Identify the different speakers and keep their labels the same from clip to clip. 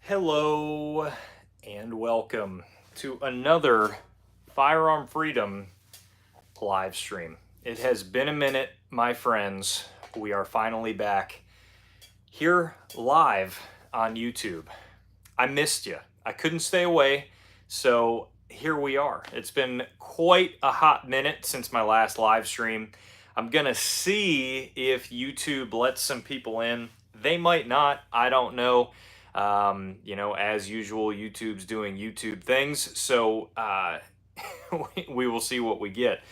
Speaker 1: Hello and welcome to another Firearm Freedom live stream. It has been a minute, my friends. We are finally back here live on YouTube. I missed you. I couldn't stay away, so here we are. It's been quite a hot minute since my last live stream. I'm gonna see if YouTube lets some people in. They might not. I don't know. As usual, YouTube's doing YouTube things, so we will see what we get.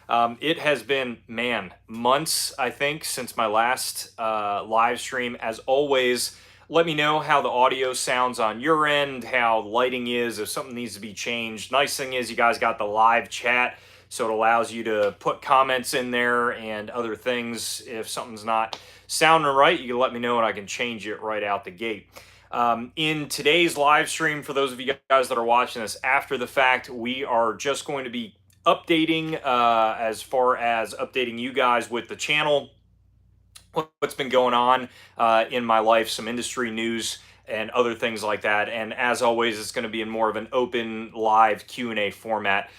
Speaker 1: It has been, man, months, I think, since my last live stream. As always, let me know how the audio sounds on your end, how the lighting is, if something needs to be changed. Nice thing is you guys got the live chat, so it allows you to put comments in there and other things. If something's not sounding right, you can let me know and I can change it right out the gate. In today's live stream, for those of you guys that are watching this after the fact, we are just going to be updating as far as updating you guys with the channel, what's been going on in my life, some industry news and other things like that. And as always, it's going to be in more of an open live Q&A format.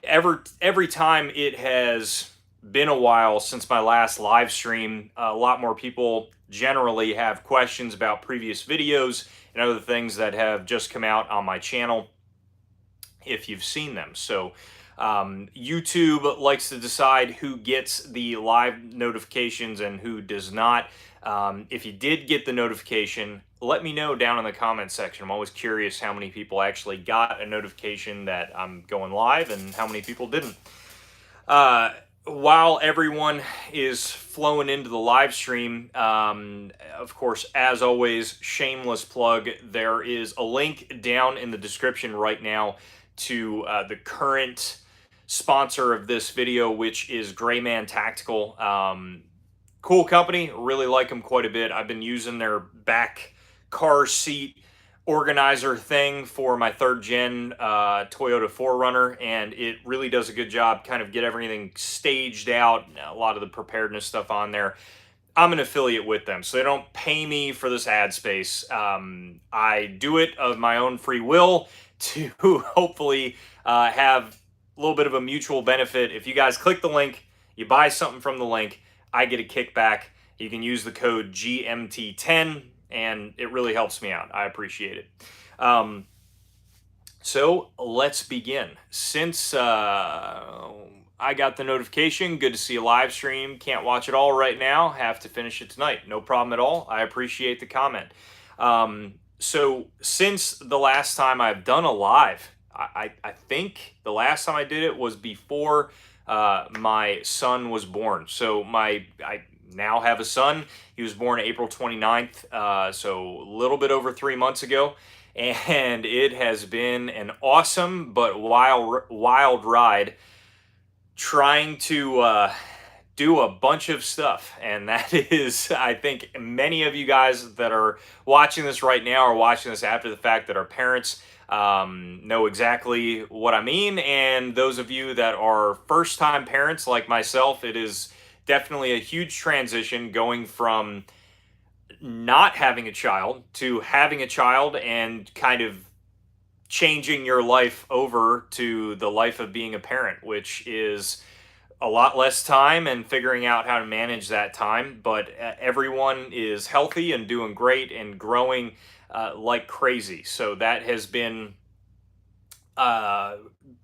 Speaker 1: Every time it has been a while since my last live stream, a lot more people generally have questions about previous videos and other things that have just come out on my channel if you've seen them. So YouTube likes to decide who gets the live notifications and who does not. If you did get the notification, let me know down in the comments section. I'm always curious how many people actually got a notification that I'm going live and how many people didn't. While everyone is flowing into the live stream, of course, as always, shameless plug, there is a link down in the description right now to the current sponsor of this video, which is Grayman Tactical. Cool company, really like them quite a bit. I've been using their back car seat organizer thing for my third gen Toyota 4Runner, and it really does a good job, kind of get everything staged out, a lot of the preparedness stuff on there. I'm an affiliate with them, so they don't pay me for this ad space. I do it of my own free will to hopefully have a little bit of a mutual benefit. If you guys click the link, you buy something from the link, I get a kickback. You can use the code GMT10, and it really helps me out. I appreciate it. So let's begin. Since I got the notification, good to see a live stream. Can't watch it all right now. Have to finish it tonight. No problem at all. I appreciate the comment. So since the last time I've done a live, I think the last time I did it was before my son was born. So I now have a son. He was born April 29th, so a little bit over 3 months ago. And it has been an awesome but wild ride trying to do a bunch of stuff. And that is, I think many of you guys that are watching this right now or watching this after the fact that are parents know exactly what I mean. And those of you that are first-time parents like myself, it is definitely a huge transition going from not having a child to having a child and kind of changing your life over to the life of being a parent, which is a lot less time and figuring out how to manage that time. But everyone is healthy and doing great and growing like crazy. So that has been the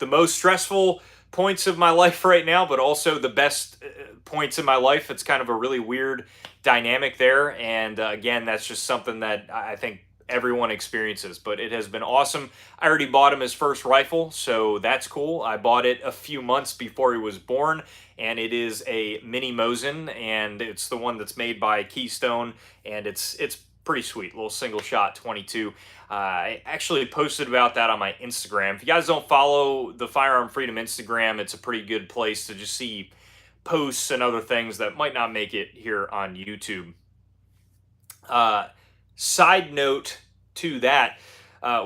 Speaker 1: most stressful points of my life right now, but also the best points in my life. It's kind of a really weird dynamic there. And again, that's just something that I think everyone experiences, but it has been awesome. I already bought him his first rifle, so that's cool. I bought it a few months before he was born, and it is a Mini Mosin, and it's the one that's made by Keystone, and it's pretty sweet, little single shot 22. I actually posted about that on my Instagram. If you guys don't follow the Firearm Freedom Instagram, it's a pretty good place to just see posts and other things that might not make it here on YouTube. Side note to that,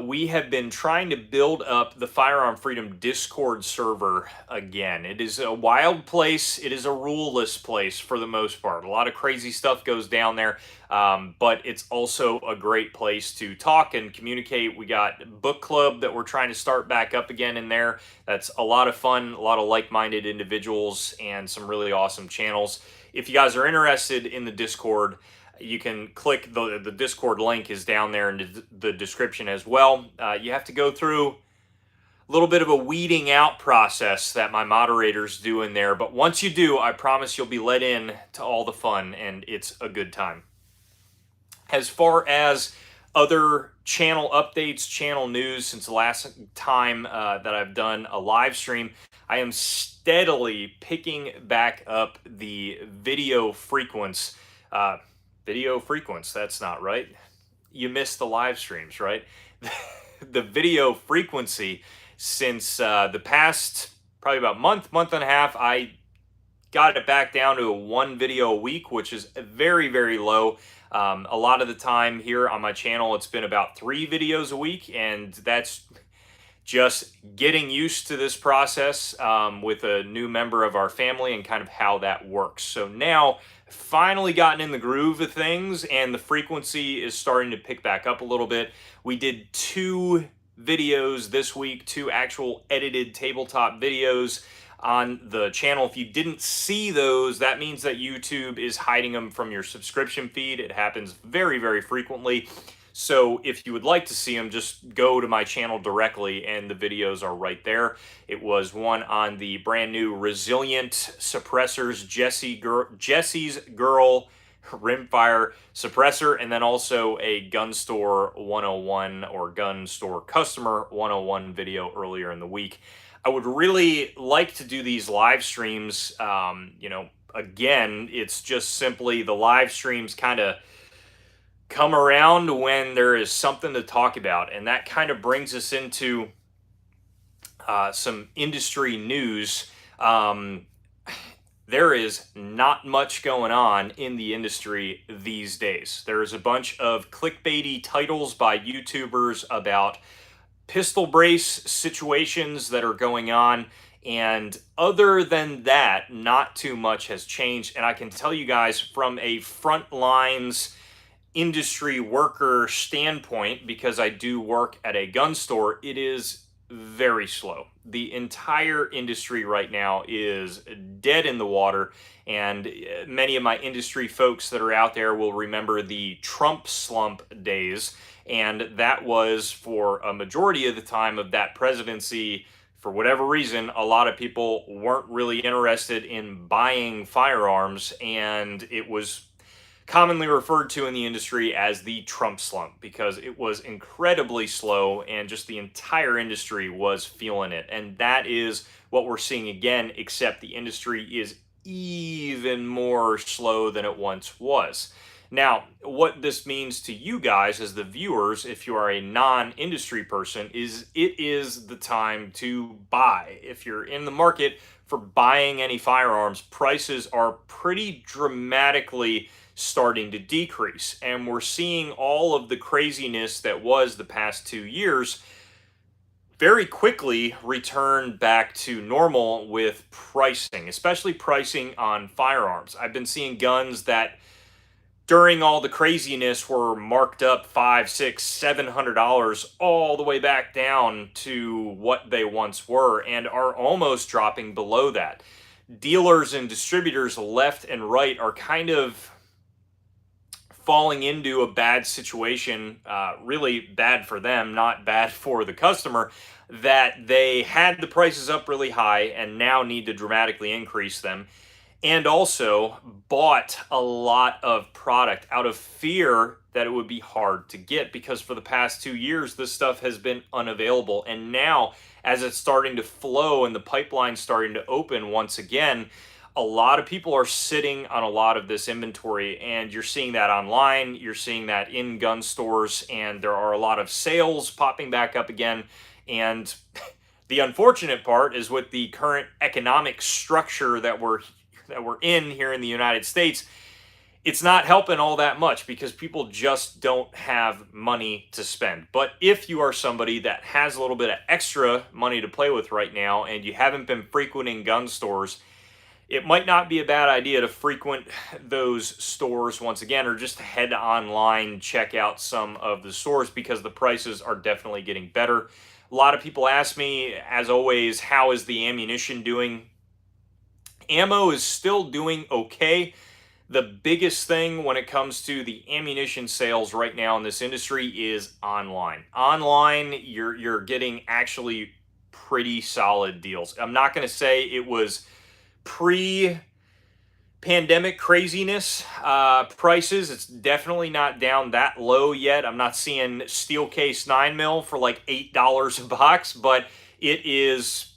Speaker 1: we have been trying to build up the Firearm Freedom Discord server again. It is a wild place. It is a ruleless place for the most part. A lot of crazy stuff goes down there, but it's also a great place to talk and communicate. We got book club that we're trying to start back up again in there. That's a lot of fun, a lot of like-minded individuals, and some really awesome channels. If you guys are interested in the Discord, you can click the Discord link is down there in the description as well. You have to go through a little bit of a weeding out process that my moderators do in there. But once you do, I promise you'll be let in to all the fun, and it's a good time. As far as other channel updates, channel news, since the last time that I've done a live stream, I am steadily picking back up the video frequency. That's not right. You missed the live streams, right? The video frequency since the past probably about month and a half, I got it back down to 1 video a week, which is very, very low. A lot of the time here on my channel, it's been about 3 videos a week, and that's just getting used to this process with a new member of our family and kind of how that works. So now, finally gotten in the groove of things, and the frequency is starting to pick back up a little bit. We did 2 videos this week, 2 actual edited tabletop videos on the channel. If you didn't see those, that means that YouTube is hiding them from your subscription feed. It happens very, very frequently. So if you would like to see them, just go to my channel directly and the videos are right there. It was one on the brand new Resilient Suppressors Jesse's Girl Rimfire Suppressor, and then also a Gun Store 101 or Gun Store Customer 101 video earlier in the week. I would really like to do these live streams. Again, it's just simply the live streams kind of come around when there is something to talk about, and that kind of brings us into some industry news. There is not much going on in the industry these days. There's a bunch of clickbaity titles by YouTubers about pistol brace situations that are going on, and other than that, not too much has changed. And I can tell you guys, from a front lines industry worker standpoint, because I do work at a gun store, it is very slow. The entire industry right now is dead in the water, and many of my industry folks that are out there will remember the Trump slump days, and that was for a majority of the time of that presidency. For whatever reason, a lot of people weren't really interested in buying firearms, and it was commonly referred to in the industry as the Trump slump because it was incredibly slow and just the entire industry was feeling it. And that is what we're seeing again, except the industry is even more slow than it once was. Now, what this means to you guys as the viewers, if you are a non-industry person, is it is the time to buy. If you're in the market for buying any firearms, prices are pretty dramatically starting to decrease, and we're seeing all of the craziness that was the past 2 years very quickly return back to normal with pricing, especially pricing on firearms. I've been seeing guns that during all the craziness were marked up $500, $600, $700 all the way back down to what they once were, and are almost dropping below that. Dealers and distributors left and right are kind of falling into a bad situation, really bad for them, not bad for the customer, that they had the prices up really high and now need to dramatically increase them, and also bought a lot of product out of fear that it would be hard to get, because for the past 2 years this stuff has been unavailable. And now, as it's starting to flow and the pipeline's starting to open once again, a lot of people are sitting on a lot of this inventory, and you're seeing that online, you're seeing that in gun stores, and there are a lot of sales popping back up again. And the unfortunate part is, with the current economic structure that we're in here in the United States, it's not helping all that much because people just don't have money to spend. But if you are somebody that has a little bit of extra money to play with right now and you haven't been frequenting gun stores, it might not be a bad idea to frequent those stores once again, or just head online, check out some of the stores because the prices are definitely getting better. A lot of people ask me, as always, how is the ammunition doing? Ammo is still doing okay. The biggest thing when it comes to the ammunition sales right now in this industry is online. Online, you're getting actually pretty solid deals. I'm not going to say it was pre pandemic craziness prices. It's definitely not down that low yet. I'm not seeing steel case 9 mil for like $8 a box, but it is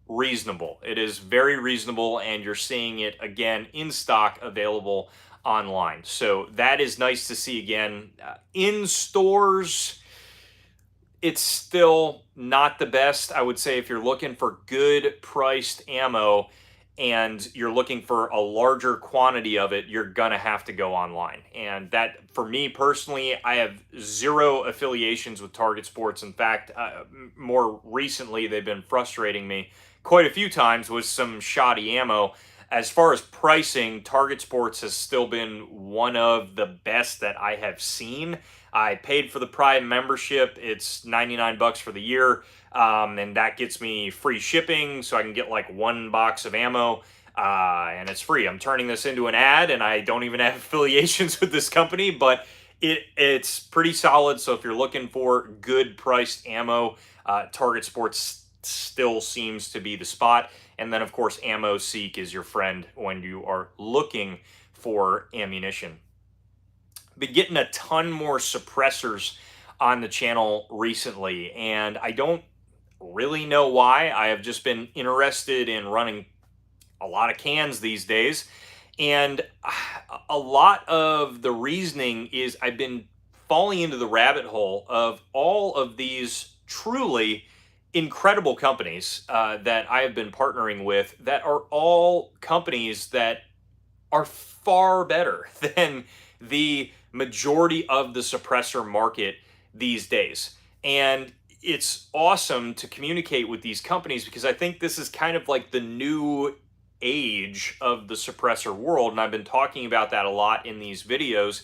Speaker 1: reasonable. It is very reasonable, and you're seeing it again in stock available online. So that is nice to see again. In stores, it's still not the best. I would say if you're looking for good priced ammo and you're looking for a larger quantity of it, you're gonna have to go online. And that, for me personally, I have zero affiliations with Target Sports. In fact, more recently, they've been frustrating me quite a few times with some shoddy ammo. As far as pricing, Target Sports has still been one of the best that I have seen. I paid for the Prime membership. It's 99 bucks for the year. And that gets me free shipping, so I can get like one box of ammo, and it's free. I'm turning this into an ad, and I don't even have affiliations with this company, but it's pretty solid. So if you're looking for good priced ammo, Target Sports still seems to be the spot. And then, of course, Ammo Seek is your friend when you are looking for ammunition. Been getting a ton more suppressors on the channel recently, and I don't really know why. I have just been interested in running a lot of cans these days, and a lot of the reasoning is I've been falling into the rabbit hole of all of these truly incredible companies that I have been partnering with, that are all companies that are far better than the majority of the suppressor market these days. And it's awesome to communicate with these companies because I think this is kind of like the new age of the suppressor world. And I've been talking about that a lot in these videos,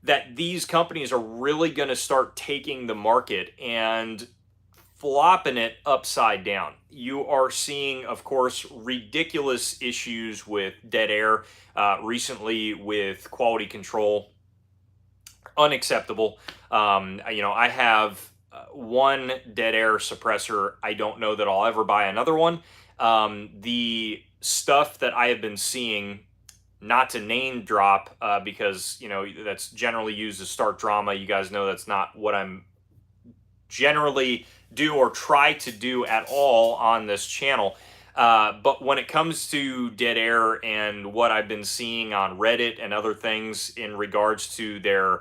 Speaker 1: that these companies are really going to start taking the market and flopping it upside down. You are seeing, of course, ridiculous issues with dead air recently with quality control. Unacceptable. I have one dead air suppressor. I don't know that I'll ever buy another one. The stuff that I have been seeing, not to name drop, because that's generally used to start drama. You guys know that's not what I'm generally do or try to do at all on this channel. But when it comes to dead air and what I've been seeing on Reddit and other things in regards to their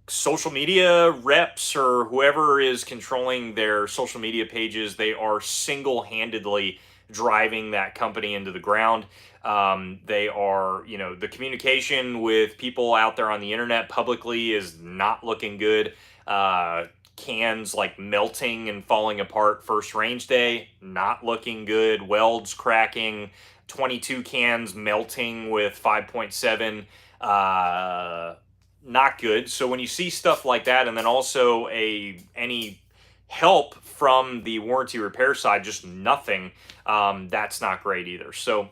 Speaker 1: social media reps or whoever is controlling their social media pages, they are single-handedly driving that company into the ground. They are, the communication with people out there on the internet publicly is not looking good. Cans like melting and falling apart first range day, not looking good. Welds cracking, 22 cans melting with 5.7, not good. So when you see stuff like that, and then also any help from the warranty repair side, just nothing, that's not great either. So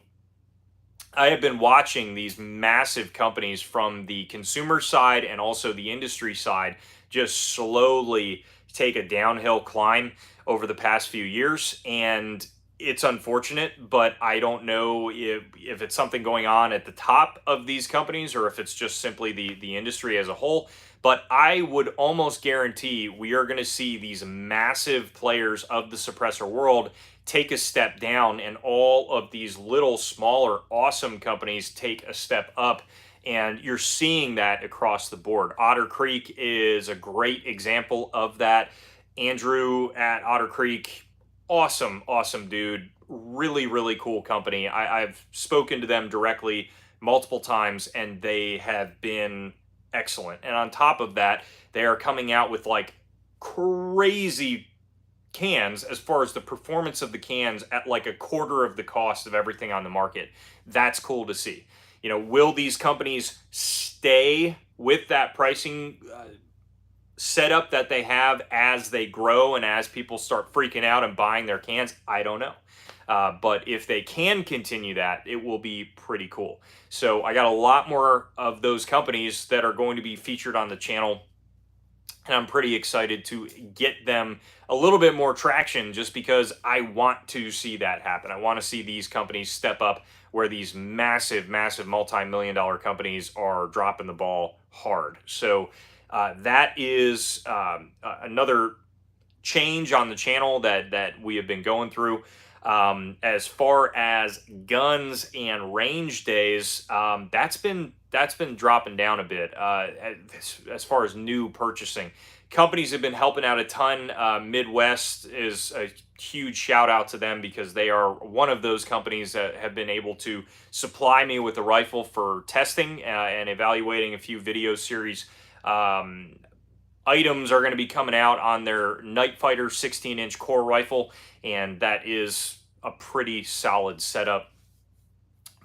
Speaker 1: I have been watching these massive companies from the consumer side and also the industry side just slowly take a downhill climb over the past few years. And it's unfortunate, but I don't know if it's something going on at the top of these companies or if it's just simply the industry as a whole. But I would almost guarantee we are going to see these massive players of the suppressor world take a step down, and all of these little, smaller, awesome companies take a step up. And you're seeing that across the board. Otter Creek is a great example of that. Andrew at Otter Creek, awesome dude. Really, really cool company. I've spoken to them directly multiple times, and they have been excellent. And on top of that, they are coming out with like crazy cans as far as the performance of the cans at like a quarter of the cost of everything on the market. That's cool to see. Will these companies stay with that pricing setup that they have as they grow and as people start freaking out and buying their cans? I don't know. But if they can continue that, it will be pretty cool. So I got a lot more of those companies that are going to be featured on the channel, and I'm pretty excited to get them a little bit more traction just because I want to see that happen. I want to see these companies step up where these massive multi-million dollar companies are dropping the ball hard. So that is another change on the channel that we have been going through. As far as guns and range days, that's been dropping down a bit. As far as new purchasing, companies have been helping out a ton. Midwest is a huge shout out to them because they are one of those companies that have been able to supply me with a rifle for testing and evaluating a few video series. Items are going to be coming out on their Night Fighter 16-inch core rifle, and that is a pretty solid setup.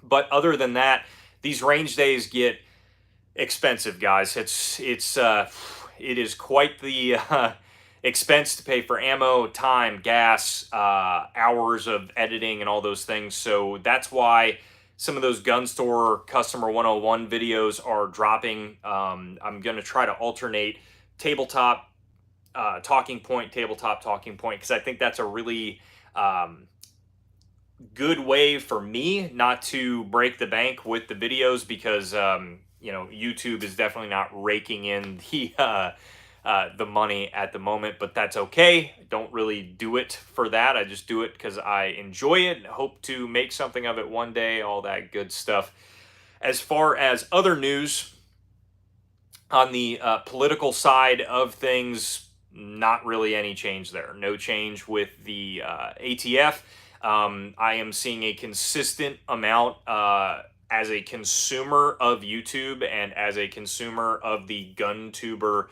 Speaker 1: But other than that, these range days get expensive, guys. It is quite the expense to pay for ammo, time, gas, hours of editing, and all those things. So that's why some of those gun store customer 101 videos are dropping. I'm going to try to alternate tabletop talking point, because I think that's a really good way for me not to break the bank with the videos, because YouTube is definitely not raking in the money at the moment, but that's okay. I don't really do it for that. I just do it because I enjoy it and hope to make something of it one day, all that good stuff. As far as other news, on the political side of things, not really any change there. No change with the ATF. I am seeing a consistent amount as a consumer of YouTube and as a consumer of the gun-tuber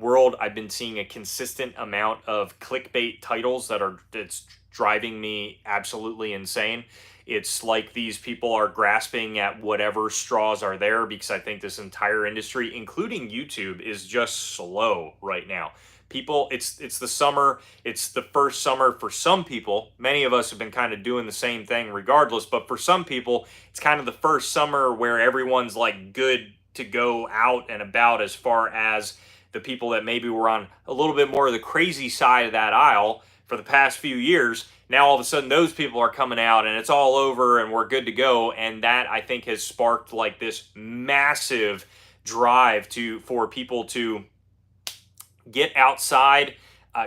Speaker 1: world. I've been seeing a consistent amount of clickbait titles that's driving me absolutely insane. It's like these people are grasping at whatever straws are there, because I think this entire industry, including YouTube, is just slow right now. People, it's the summer. It's the first summer for some people. Many of us have been kind of doing the same thing regardless, but for some people, it's kind of the first summer where everyone's like good to go out and about, as far as the people that maybe were on a little bit more of the crazy side of that aisle for the past few years. Now all of a sudden those people are coming out and it's all over and we're good to go. And that, I think, has sparked like this massive drive for people to get outside,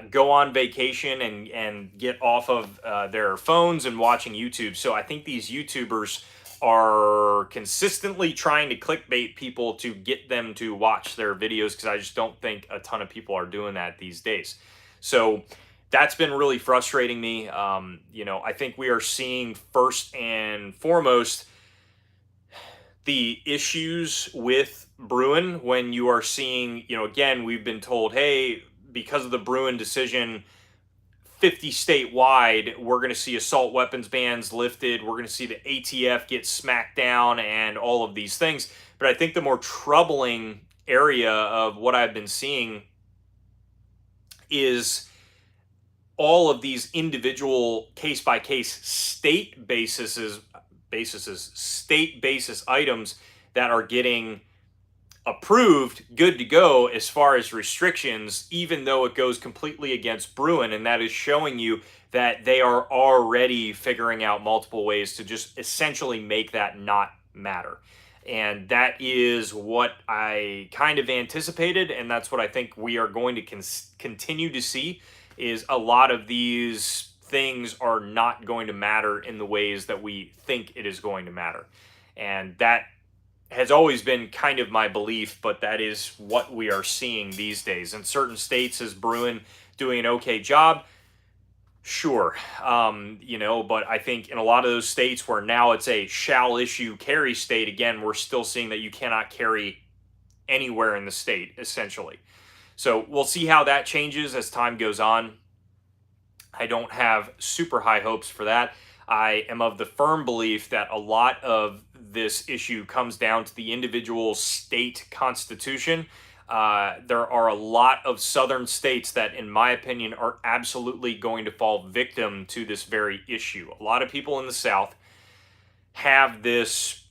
Speaker 1: go on vacation, and get off of their phones and watching YouTube. So I think these YouTubers are consistently trying to clickbait people to get them to watch their videos, because I just don't think a ton of people are doing that these days. So that's been really frustrating me. I think we are seeing, first and foremost, the issues with Bruin, when you are seeing, again, we've been told, hey, because of the Bruin decision, 50 statewide, we're going to see assault weapons bans lifted. We're going to see the ATF get smacked down and all of these things. But I think the more troubling area of what I've been seeing is all of these individual case-by-case state basis items that are getting approved, good to go as far as restrictions, even though it goes completely against Bruin. And that is showing you that they are already figuring out multiple ways to just essentially make that not matter. And that is what I kind of anticipated, and that's what I think we are going to continue to see, is a lot of these things are not going to matter in the ways that we think it is going to matter. And that has always been kind of my belief, but that is what we are seeing these days. In certain states, is Bruin doing an okay job? Sure. But I think in a lot of those states where now it's a shall issue carry state, again, we're still seeing that you cannot carry anywhere in the state, essentially. So we'll see how that changes as time goes on. I don't have super high hopes for that. I am of the firm belief that a lot of this issue comes down to the individual state constitution. There are a lot of southern states that, in my opinion, are absolutely going to fall victim to this very issue. A lot of people in the South have this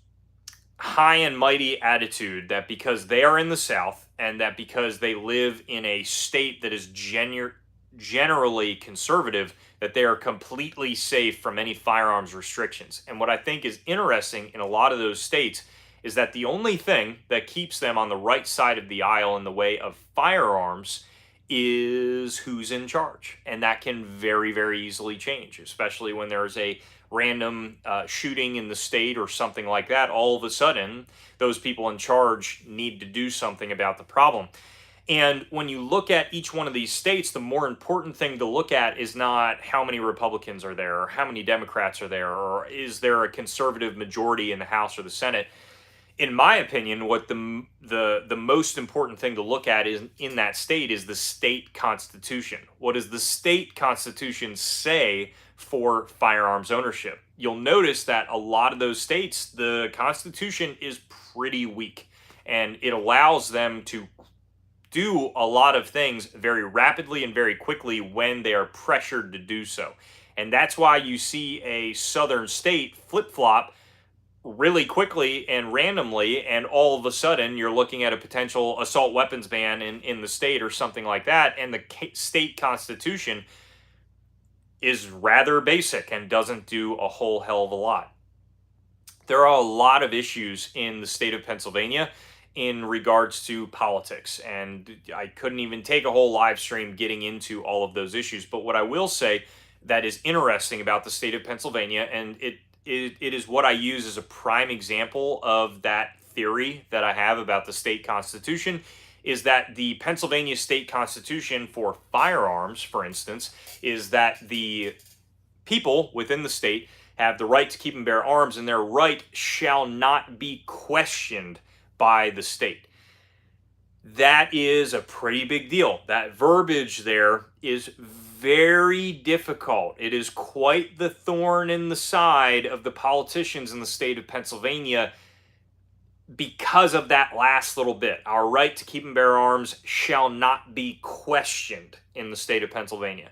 Speaker 1: high and mighty attitude that because they are in the South and that because they live in a state that is generally conservative, that they are completely safe from any firearms restrictions. And what I think is interesting in a lot of those states is that the only thing that keeps them on the right side of the aisle in the way of firearms is who's in charge. And that can very, very easily change, especially when there's a random shooting in the state or something like that. All of a sudden, those people in charge need to do something about the problem. And when you look at each one of these states, the more important thing to look at is not how many Republicans are there or how many Democrats are there or is there a conservative majority in the House or the Senate. In my opinion, what the most important thing to look at is in that state is the state constitution. What does the state constitution say for firearms ownership? You'll notice that a lot of those states, the constitution is pretty weak and it allows them to do a lot of things very rapidly and very quickly when they are pressured to do so. And that's why you see a southern state flip-flop really quickly and randomly, and all of a sudden you're looking at a potential assault weapons ban in the state or something like that, and the state constitution is rather basic and doesn't do a whole hell of a lot. There are a lot of issues in the state of Pennsylvania in regards to politics, and I couldn't even take a whole live stream getting into all of those issues. But what I will say that is interesting about the state of Pennsylvania, and it is what I use as a prime example of that theory that I have about the state constitution, is that the Pennsylvania state constitution for firearms, for instance, is that the people within the state have the right to keep and bear arms, and their right shall not be questioned by the state. That is a pretty big deal. That verbiage there is very difficult. It is quite the thorn in the side of the politicians in the state of Pennsylvania because of that last little bit. Our right to keep and bear arms shall not be questioned in the state of Pennsylvania.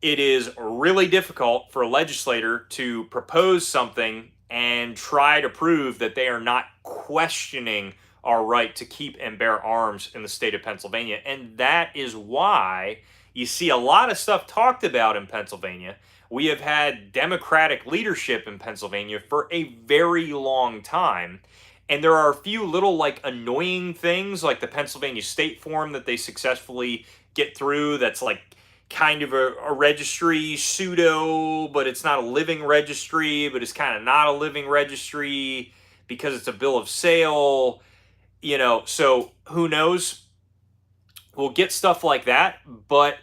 Speaker 1: It is really difficult for a legislator to propose something and try to prove that they are not questioning our right to keep and bear arms in the state of Pennsylvania. And that is why you see a lot of stuff talked about in Pennsylvania. We have had Democratic leadership in Pennsylvania for a very long time. And there are a few little annoying things like the Pennsylvania State Form that they successfully get through that's kind of a registry pseudo, but it's not a living registry, but it's kind of not a living registry because it's a bill of sale, so who knows? We'll get stuff like that, but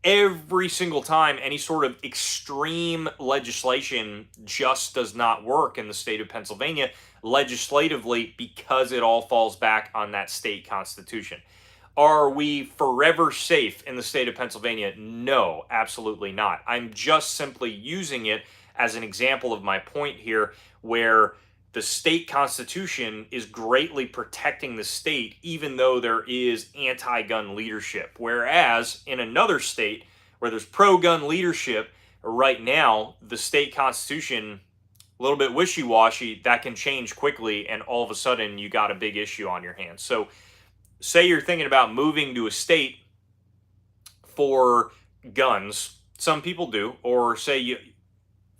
Speaker 1: every single time any sort of extreme legislation just does not work in the state of Pennsylvania legislatively because it all falls back on that state constitution. Are we forever safe in the state of Pennsylvania? No, absolutely not. I'm just simply using it as an example of my point here, where the state constitution is greatly protecting the state, even though there is anti-gun leadership. Whereas in another state where there's pro-gun leadership, right now, the state constitution, a little bit wishy-washy, that can change quickly, and all of a sudden you got a big issue on your hands. So say you're thinking about moving to a state for guns. Some people do. Or say you,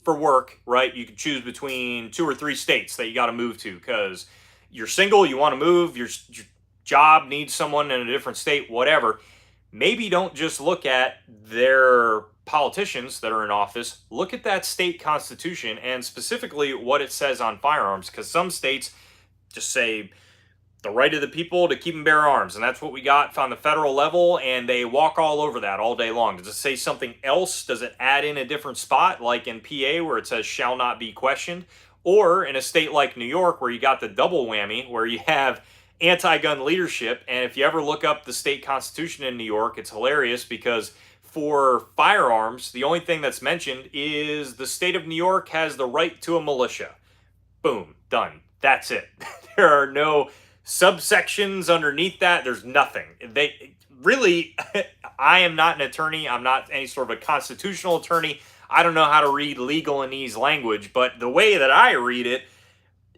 Speaker 1: for work, right? You can choose between 2 or 3 states that you got to move to because you're single, you want to move, your job needs someone in a different state, whatever. Maybe don't just look at their politicians that are in office. Look at that state constitution and specifically what it says on firearms, because some states just say the right of the people to keep and bear arms. And that's what we got on the federal level, and they walk all over that all day long. Does it say something else? Does it add in a different spot, like in PA where it says shall not be questioned? Or in a state like New York where you got the double whammy, where you have anti-gun leadership. And if you ever look up the state constitution in New York, it's hilarious because for firearms, the only thing that's mentioned is the state of New York has the right to a militia. Boom, done. That's it. There are no subsections underneath that. There's nothing. They really, I am not an attorney. I'm not any sort of a constitutional attorney. I don't know how to read legalese language, but the way that I read it,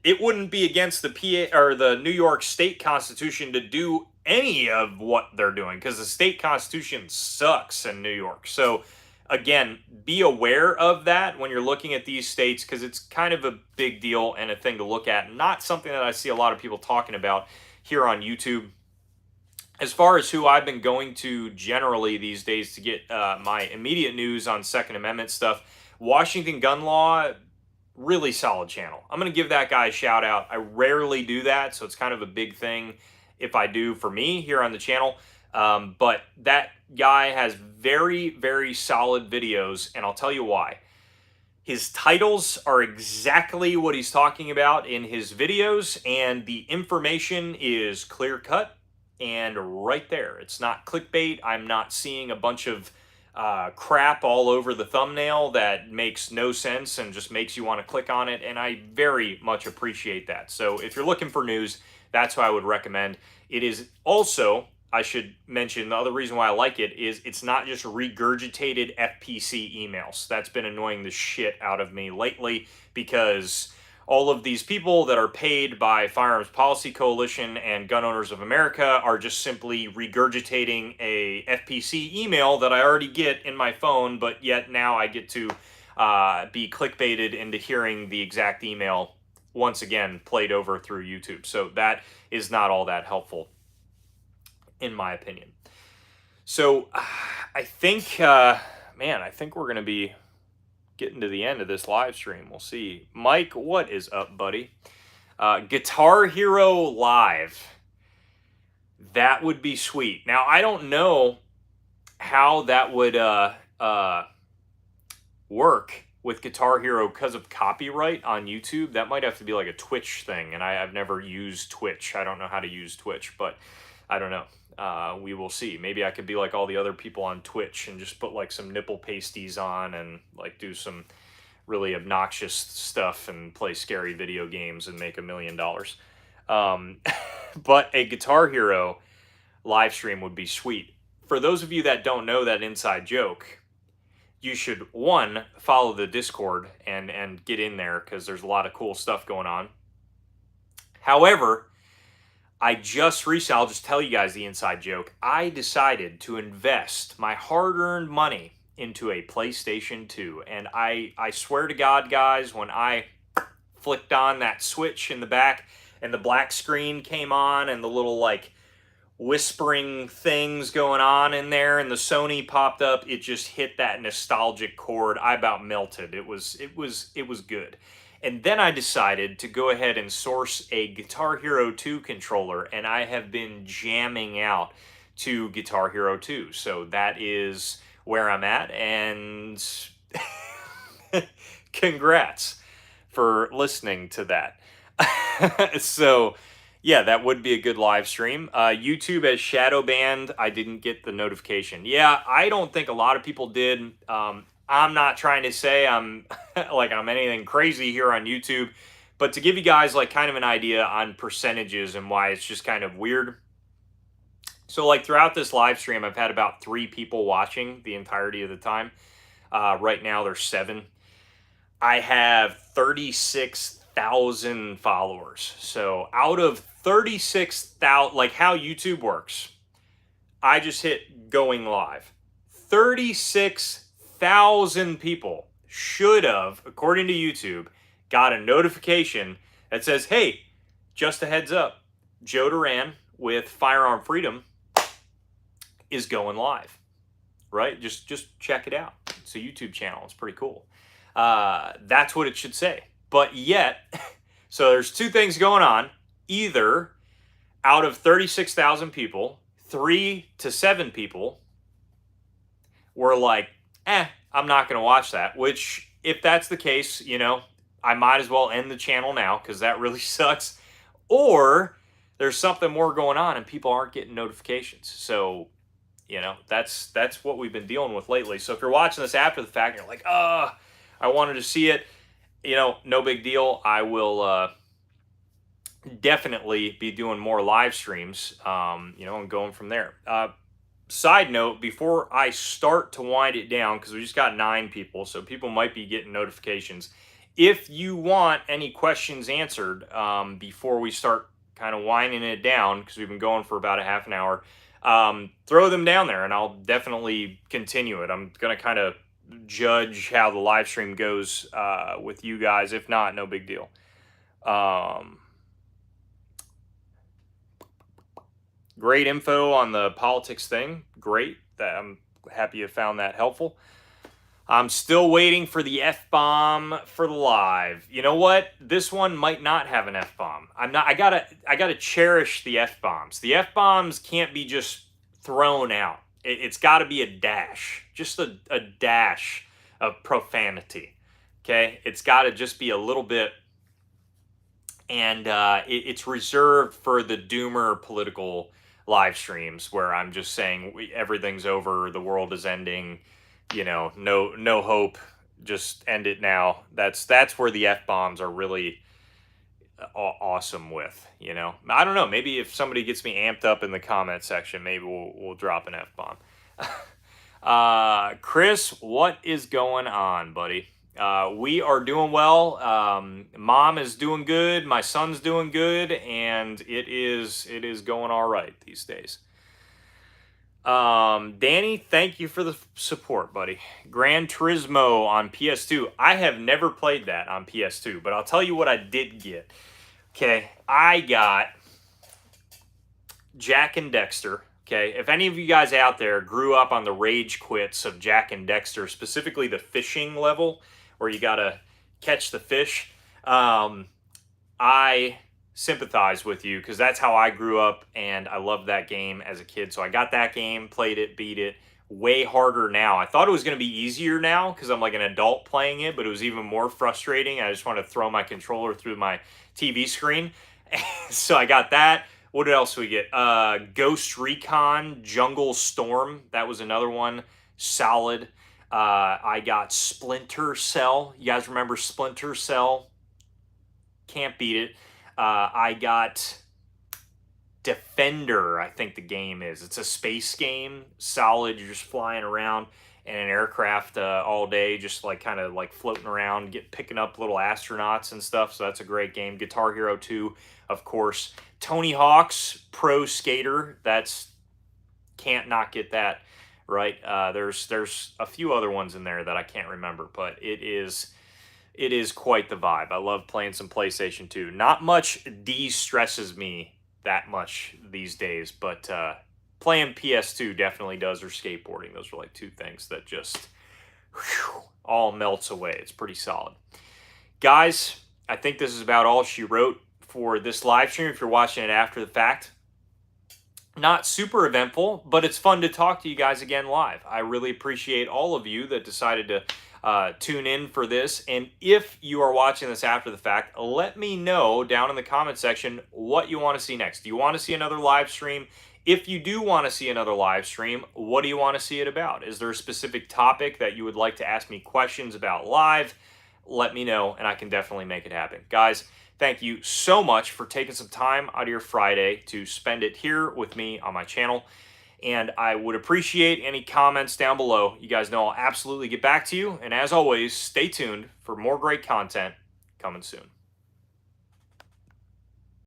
Speaker 1: it wouldn't be against the PA or the New York State Constitution to do any of what they're doing because the state constitution sucks in New York. So again, be aware of that when you're looking at these states because it's kind of a big deal and a thing to look at. Not something that I see a lot of people talking about here on YouTube. As far as who I've been going to generally these days to get my immediate news on Second Amendment stuff, Washington Gun Law, really solid channel. I'm going to give that guy a shout out. I rarely do that, so it's kind of a big thing if I do for me here on the channel. But that guy has very, very solid videos, and I'll tell you why. His titles are exactly what he's talking about in his videos, and the information is clear-cut and right there. It's not clickbait. I'm not seeing a bunch of crap all over the thumbnail that makes no sense and just makes you want to click on it, and I very much appreciate that. So if you're looking for news, that's who I would recommend. It is also, I should mention, the other reason why I like it is it's not just regurgitated FPC emails. That's been annoying the shit out of me lately because all of these people that are paid by Firearms Policy Coalition and Gun Owners of America are just simply regurgitating a FPC email that I already get in my phone, but yet now I get to be clickbaited into hearing the exact email once again played over through YouTube. So that is not all that helpful, in my opinion. So I think, man, I think we're going to be getting to the end of this live stream. We'll see. Mike, what is up, buddy? Guitar Hero Live. That would be sweet. Now, I don't know how that would work with Guitar Hero because of copyright on YouTube. That might have to be like a Twitch thing, and I've never used Twitch. I don't know how to use Twitch, but I don't know. We will see. Maybe I could be like all the other people on Twitch and just put like some nipple pasties on and like do some really obnoxious stuff and play scary video games and make $1 million. But a Guitar Hero live stream would be sweet. For those of you that don't know that inside joke, you should, one, follow the Discord and get in there because there's a lot of cool stuff going on. However, I just recently, I'll just tell you guys the inside joke. I decided to invest my hard-earned money into a PlayStation 2. And I swear to God, guys, when I flicked on that switch in the back and the black screen came on and the little like whispering things going on in there and the Sony popped up, it just hit that nostalgic chord. I about melted. It was good. And then I decided to go ahead and source a Guitar Hero 2 controller, and I have been jamming out to Guitar Hero 2. So that is where I'm at, and congrats for listening to that. So, yeah, that would be a good live stream. YouTube has shadow banned. I didn't get the notification. Yeah, I don't think a lot of people did. I'm not trying to say I'm like I'm anything crazy here on YouTube, but to give you guys like kind of an idea on percentages and why it's just kind of weird. So like throughout this live stream, I've had about 3 people watching the entirety of the time. Right now there's 7. I have 36,000 followers. So out of 36,000, like how YouTube works, I just hit going live. 36,000 people should have, according to YouTube, got a notification that says, hey, just a heads up, Joe Duran with Firearm Freedom is going live, right? Just check it out. It's a YouTube channel. It's pretty cool. That's what it should say. But yet, so there's 2 things going on. Either out of 36,000 people, 3 to 7 people were like, I'm not going to watch that. Which, if that's the case, I might as well end the channel now because that really sucks. Or there's something more going on and people aren't getting notifications. So, that's what we've been dealing with lately. So if you're watching this after the fact and you're like, I wanted to see it, no big deal. I will definitely be doing more live streams, and going from there. Side note, before I start to wind it down, because we just got 9 people, so people might be getting notifications. If you want any questions answered before we start kind of winding it down, because we've been going for about a half an hour, throw them down there and I'll definitely continue it. I'm going to kind of judge how the live stream goes with you guys. If not, no big deal. Great info on the politics thing. Great. I'm happy you found that helpful. I'm still waiting for the F-bomb for the live. You know what? This one might not have an F-bomb. I gotta cherish the F-bombs. The F-bombs can't be just thrown out. It's got to be a dash. Just a dash of profanity. Okay? It's got to just be a little bit. And it's reserved for the doomer political live streams where I'm just saying everything's over, the world is ending, no hope, just end it now. That's where the F-bombs are really awesome with, I don't know, maybe if somebody gets me amped up in the comment section, maybe we'll drop an F-bomb. Chris, what is going on, buddy? We are doing well. Mom is doing good. My son's doing good, and it is going all right these days. Danny, thank you for the support, buddy. Gran Turismo on PS2. I have never played that on PS2, but I'll tell you what I did get. Okay, I got Jak and Daxter. Okay, if any of you guys out there grew up on the rage quits of Jak and Daxter, specifically the fishing level, where you gotta catch the fish, I sympathize with you because that's how I grew up and I loved that game as a kid. So I got that game, played it, beat it. Way harder now. I thought it was going to be easier now because I'm like an adult playing it, but it was even more frustrating. I just want to throw my controller through my TV screen. So I got that. What else do we get? Ghost Recon Jungle Storm. That was another one. Solid. I got Splinter Cell. You guys remember Splinter Cell? Can't beat it. I got Defender, I think the game is. It's a space game. Solid. You're just flying around in an aircraft all day, just like kind of like floating around, picking up little astronauts and stuff. So that's a great game. Guitar Hero 2, of course. Tony Hawk's Pro Skater. Can't not get that. Right, there's a few other ones in there that I can't remember, but it is quite the vibe. I love playing some PlayStation 2. Not much de-stresses me that much these days, but playing PS2 definitely does, or skateboarding. Those are like two things that just all melts away. It's pretty solid. Guys, I think this is about all she wrote for this live stream if you're watching it after the fact. Not super eventful, but it's fun to talk to you guys again live. I really appreciate all of you that decided to tune in for this. And if you are watching this after the fact, let me know down in the comment section what you want to see next. Do you want to see another live stream? If you do want to see another live stream, what do you want to see it about? Is there a specific topic that you would like to ask me questions about live? Let me know, and I can definitely make it happen. Guys, thank you so much for taking some time out of your Friday to spend it here with me on my channel. And I would appreciate any comments down below. You guys know I'll absolutely get back to you. And as always, stay tuned for more great content coming soon.